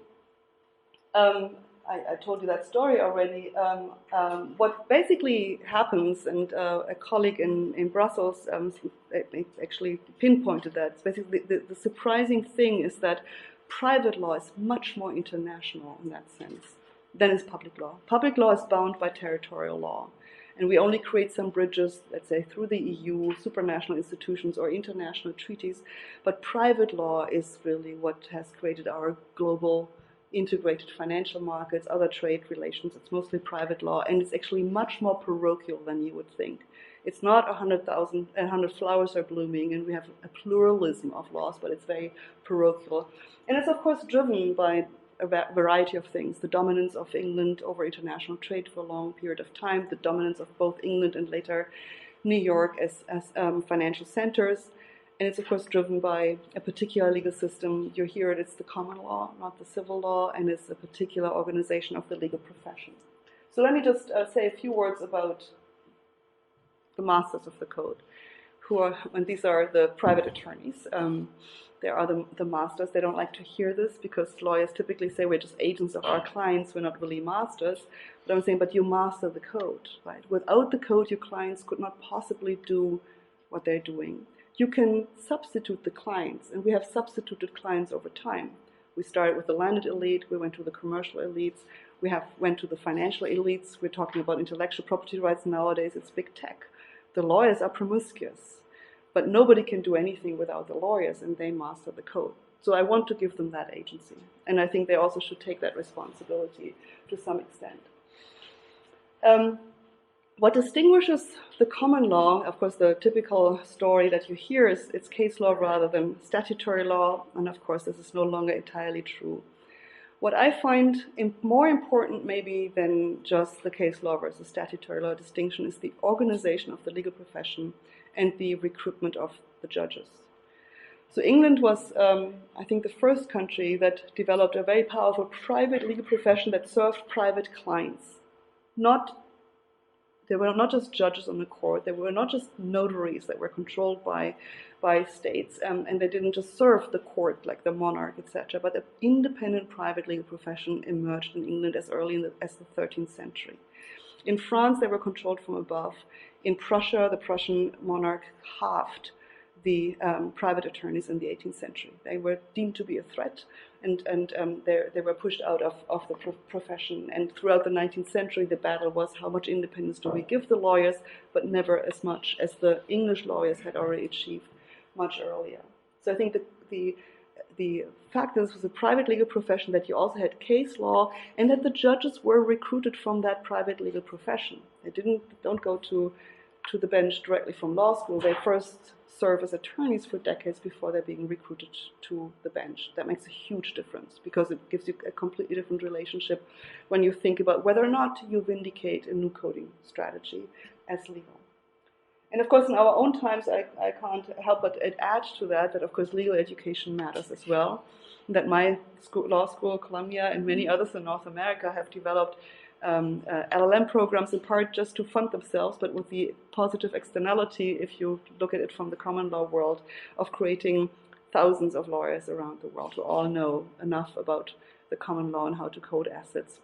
B: I told you that story already. What basically happens, and a colleague in Brussels actually pinpointed that, it's basically the surprising thing is that private law is much more international in that sense than is public law. Public law is bound by territorial law. And we only create some bridges, let's say, through the EU, supranational institutions, or international treaties. But private law is really what has created our global integrated financial markets, other trade relations. It's mostly private law, and it's actually much more parochial than you would think. It's not 100 flowers are blooming, and we have a pluralism of laws, but it's very parochial. And it's, of course, driven by a variety of things. The dominance of England over international trade for a long period of time, the dominance of both England and later New York as financial centers. And it's, of course, driven by a particular legal system. You hear it, it's the common law, not the civil law, and it's a particular organization of the legal profession. So let me just say a few words about the masters of the code, and these are the private attorneys. They are the masters. They don't like to hear this because lawyers typically say we're just agents of our clients, we're not really masters. But I'm saying, but you master the code, right? Without the code, your clients could not possibly do what they're doing. You can substitute the clients, and we have substituted clients over time. We started with the landed elite, we went to the commercial elites, went to the financial elites. We're talking about intellectual property rights nowadays, it's big tech. The lawyers are promiscuous, but nobody can do anything without the lawyers, and they master the code. So I want to give them that agency, and I think they also should take that responsibility to some extent. What distinguishes the common law, of course, the typical story that you hear is it's case law rather than statutory law, and of course this is no longer entirely true. What I find more important maybe than just the case law versus statutory law distinction is the organization of the legal profession and the recruitment of the judges. So England was, I think, the first country that developed a very powerful private legal profession that served private clients. They were not just judges on the court, they were not just notaries that were controlled by states, and they didn't just serve the court like the monarch, etc., but an independent private legal profession emerged in England as early as the 13th century. In France, they were controlled from above. In Prussia, the Prussian monarch halved the private attorneys in the 18th century. They were deemed to be a threat, and they were pushed out of the profession. And throughout the 19th century, the battle was how much independence do we give the lawyers, but never as much as the English lawyers had already achieved much earlier. So I think the fact that this was a private legal profession, that you also had case law, and that the judges were recruited from that private legal profession. They don't go to the bench directly from law school. They first serve as attorneys for decades before they're being recruited to the bench. That makes a huge difference because it gives you a completely different relationship when you think about whether or not you vindicate a new coding strategy as legal. And of course, in our own times, I can't help but add to that of course legal education matters as well. That my law school, Columbia, and many others in North America have developed LLM programs in part just to fund themselves, but with the positive externality, if you look at it from the common law world, of creating thousands of lawyers around the world who all know enough about the common law and how to code assets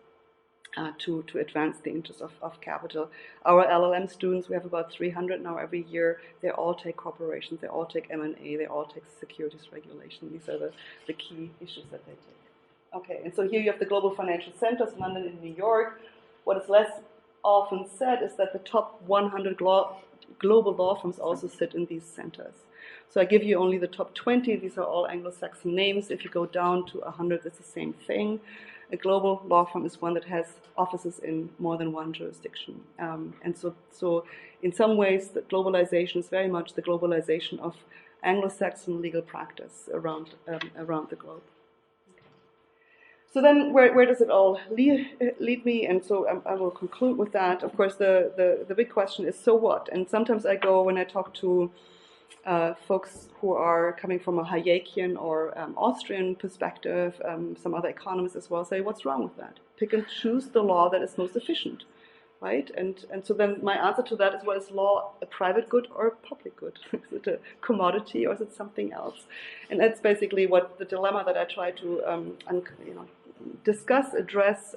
B: to advance the interests of capital. Our LLM students, we have about 300 now every year. They all take corporations, they all take M&A, they all take securities regulation. These are the key issues that they take. Okay, and so here you have the global financial centers, London and New York. What is less often said is that the top 100 global law firms also sit in these centers. So I give you only the top 20. These are all Anglo-Saxon names. If you go down to 100, it's the same thing. A global law firm is one that has offices in more than one jurisdiction. And so in some ways, the globalization is very much the globalization of Anglo-Saxon legal practice around the globe. So then where does it all lead me? And so I will conclude with that. Of course, the big question is, so what? And sometimes I go, when I talk to folks who are coming from a Hayekian or Austrian perspective, some other economists as well, say, what's wrong with that? Pick and choose the law that is most efficient, right? And so then my answer to that is, well, is law a private good or a public good? Is it a commodity or is it something else? And that's basically what the dilemma that I try to discuss, address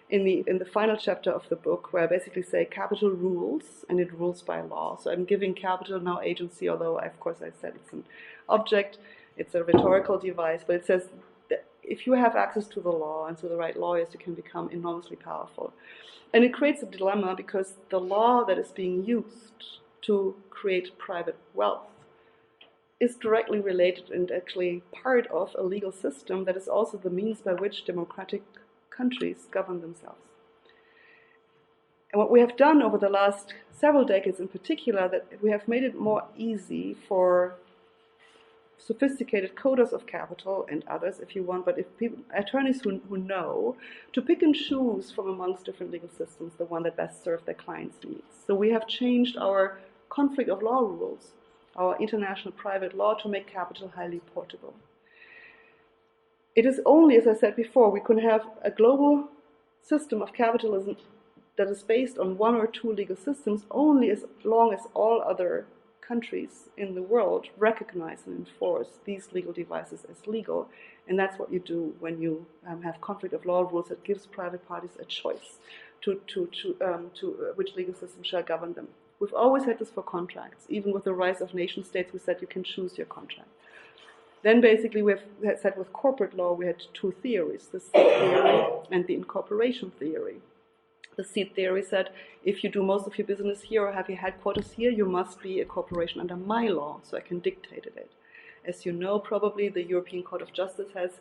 B: in the final chapter of the book, where I basically say capital rules, and it rules by law. So I'm giving capital now agency, although of course I said it's an object, it's a rhetorical device, but it says that if you have access to the law and to the right lawyers, you can become enormously powerful. And it creates a dilemma because the law that is being used to create private wealth is directly related and actually part of a legal system that is also the means by which democratic countries govern themselves. And what we have done over the last several decades in particular, that we have made it more easy for sophisticated coders of capital and others, if you want, but if people, attorneys who know, to pick and choose from amongst different legal systems the one that best serves their clients' needs. So we have changed our conflict of law rules, our international private law, to make capital highly portable. It is only, as I said before, we can have a global system of capitalism that is based on one or two legal systems only as long as all other countries in the world recognize and enforce these legal devices as legal. And that's what you do when you have conflict of law rules that gives private parties a choice to which legal system shall govern them. We've always had this for contracts. Even with the rise of nation states, we said you can choose your contract. Then basically we have said with corporate law we had two theories, the seed theory and the incorporation theory. The seed theory said if you do most of your business here or have your headquarters here, you must be a corporation under my law, so I can dictate it. As you know, probably the European Court of Justice has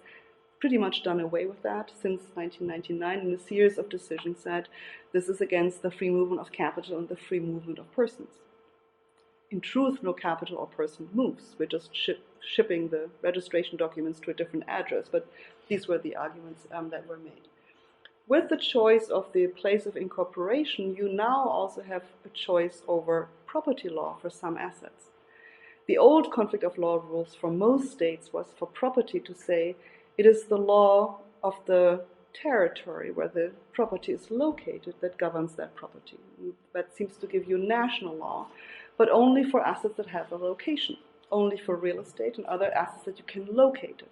B: pretty much done away with that since 1999 in a series of decisions that this is against the free movement of capital and the free movement of persons. In truth, no capital or person moves. We're just shipping the registration documents to a different address, but these were the arguments that were made. With the choice of the place of incorporation, you now also have a choice over property law for some assets. The old conflict of law rules for most states was for property to say it is the law of the territory where the property is located that governs that property. That seems to give you national law, but only for assets that have a location, only for real estate and other assets that you can locate.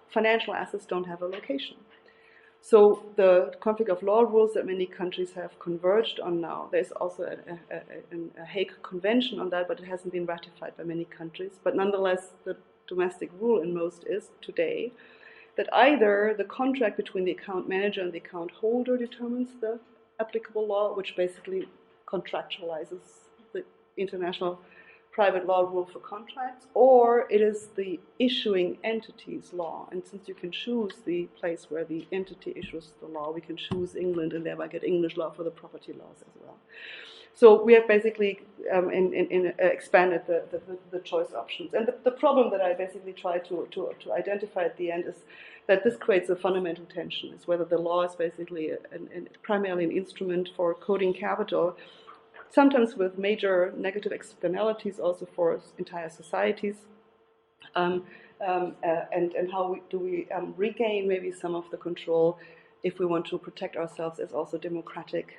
B: Financial assets don't have a location. So the conflict of law rules that many countries have converged on now, there's also a Hague Convention on that, but it hasn't been ratified by many countries. But nonetheless, the domestic rule in most is today that either the contract between the account manager and the account holder determines the applicable law, which basically contractualizes the international private law rule for contracts, or it is the issuing entity's law. And since you can choose the place where the entity issues the law, we can choose England and thereby get English law for the property laws as well. So we have basically expanded the choice options. And the problem that I basically try to identify at the end is that this creates a fundamental tension, is whether the law is basically primarily an instrument for coding capital, sometimes with major negative externalities also for entire societies, and how do we regain maybe some of the control if we want to protect ourselves as also democratically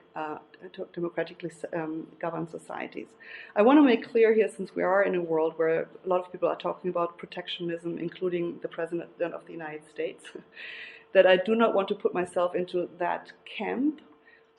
B: governed societies. I want to make clear here, since we are in a world where a lot of people are talking about protectionism, including the President of the United States, that I do not want to put myself into that camp.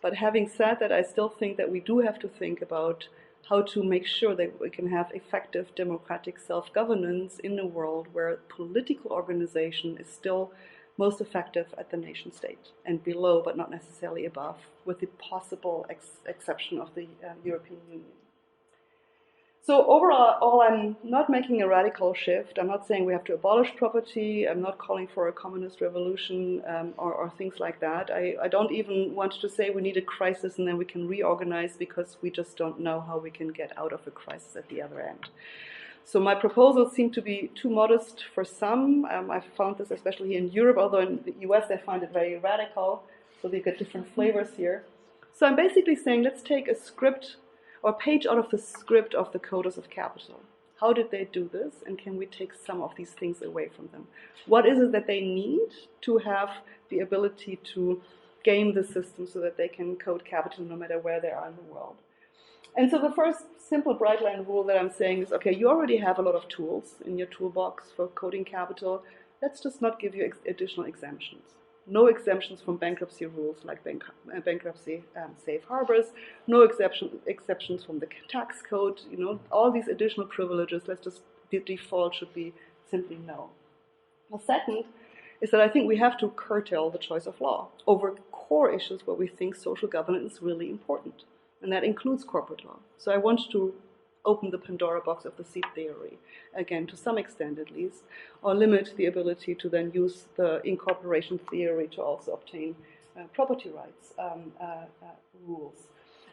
B: But having said that, I still think that we do have to think about how to make sure that we can have effective democratic self-governance in a world where political organization is still most effective at the nation state and below, but not necessarily above, with the possible exception of the European Union. So overall, I'm not making a radical shift. I'm not saying we have to abolish property. I'm not calling for a communist revolution or things like that. I don't even want to say we need a crisis and then we can reorganize, because we just don't know how we can get out of a crisis at the other end. So my proposals seem to be too modest for some. I've found this especially here in Europe, although in the US they find it very radical, so they get different flavors here. So I'm basically saying, let's take a script or a page out of the script of the coders of capital. How did they do this, and can we take some of these things away from them? What is it that they need to have the ability to game the system so that they can code capital no matter where they are in the world? And so the first simple bright line rule that I'm saying is, okay, you already have a lot of tools in your toolbox for coding capital. Let's just not give you additional exemptions. No exemptions from bankruptcy rules like bankruptcy safe harbors, no exceptions from the tax code, all these additional privileges. The default should be simply no. The second is that I think we have to curtail the choice of law over core issues where we think social governance is really important. And that includes corporate law. So I want to open the Pandora box of the seed theory, again, to some extent at least, or limit the ability to then use the incorporation theory to also obtain property rights rules.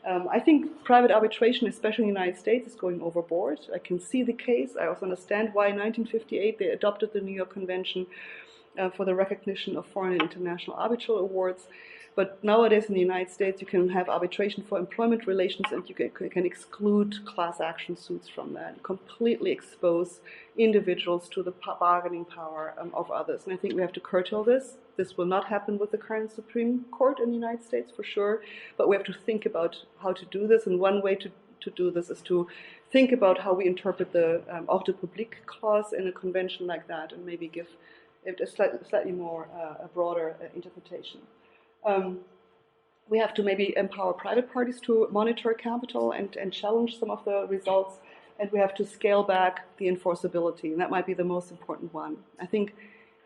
B: I think private arbitration, especially in the United States, is going overboard. I can see the case. I also understand why in 1958 they adopted the New York Convention for the recognition of foreign and international arbitral awards. But nowadays in the United States, you can have arbitration for employment relations, and you can exclude class action suits from that, completely expose individuals to the bargaining power of others. And I think we have to curtail this. This will not happen with the current Supreme Court in the United States, for sure. But we have to think about how to do this. And one way to do this is to think about how we interpret the Ordre public clause in a convention like that, and maybe give it a slightly more a broader interpretation. We have to maybe empower private parties to monitor capital and challenge some of the results, and we have to scale back the enforceability, and that might be the most important one. I think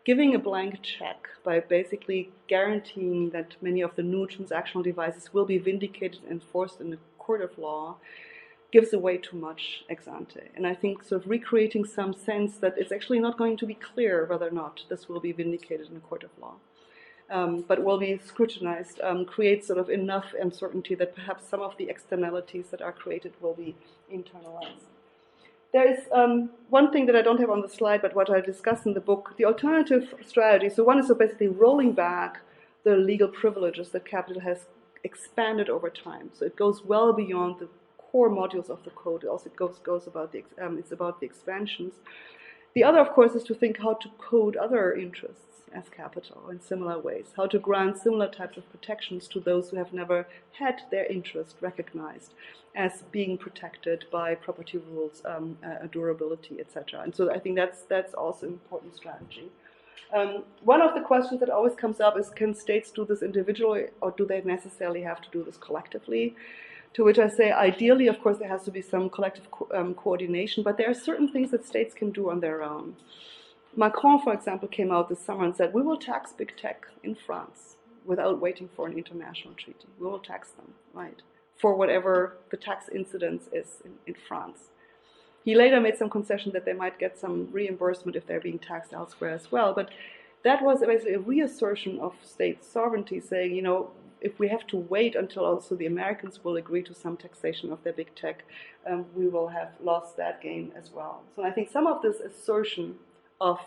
B: giving a blank check by basically guaranteeing that many of the new transactional devices will be vindicated and enforced in the court of law gives away too much ex ante. And I think sort of recreating some sense that it's actually not going to be clear whether or not this will be vindicated in a court of law, but will be scrutinized, creates sort of enough uncertainty that perhaps some of the externalities that are created will be internalized. There is one thing that I don't have on the slide, but what I discuss in the book, the alternative strategy. So one is basically rolling back the legal privileges that capital has expanded over time. So it goes well beyond the core modules of the code. It also goes about it's about the expansions. The other, of course, is to think how to code other interests as capital in similar ways, how to grant similar types of protections to those who have never had their interest recognized as being protected by property rules, durability, etc. And so I think that's also an important strategy. One of the questions that always comes up is, can states do this individually, or do they necessarily have to do this collectively? To which I say, ideally, of course, there has to be some collective coordination, but there are certain things that states can do on their own. Macron, for example, came out this summer and said, we will tax big tech in France without waiting for an international treaty. We will tax them, right, for whatever the tax incidence is in France. He later made some concession that they might get some reimbursement if they're being taxed elsewhere as well. But that was basically a reassertion of state sovereignty, saying, you know, if we have to wait until also the Americans will agree to some taxation of their big tech, we will have lost that game as well. So I think some of this assertion of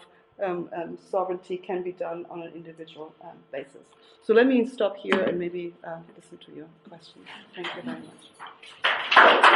B: sovereignty can be done on an individual basis. So let me stop here and maybe listen to your questions. Thank you very much.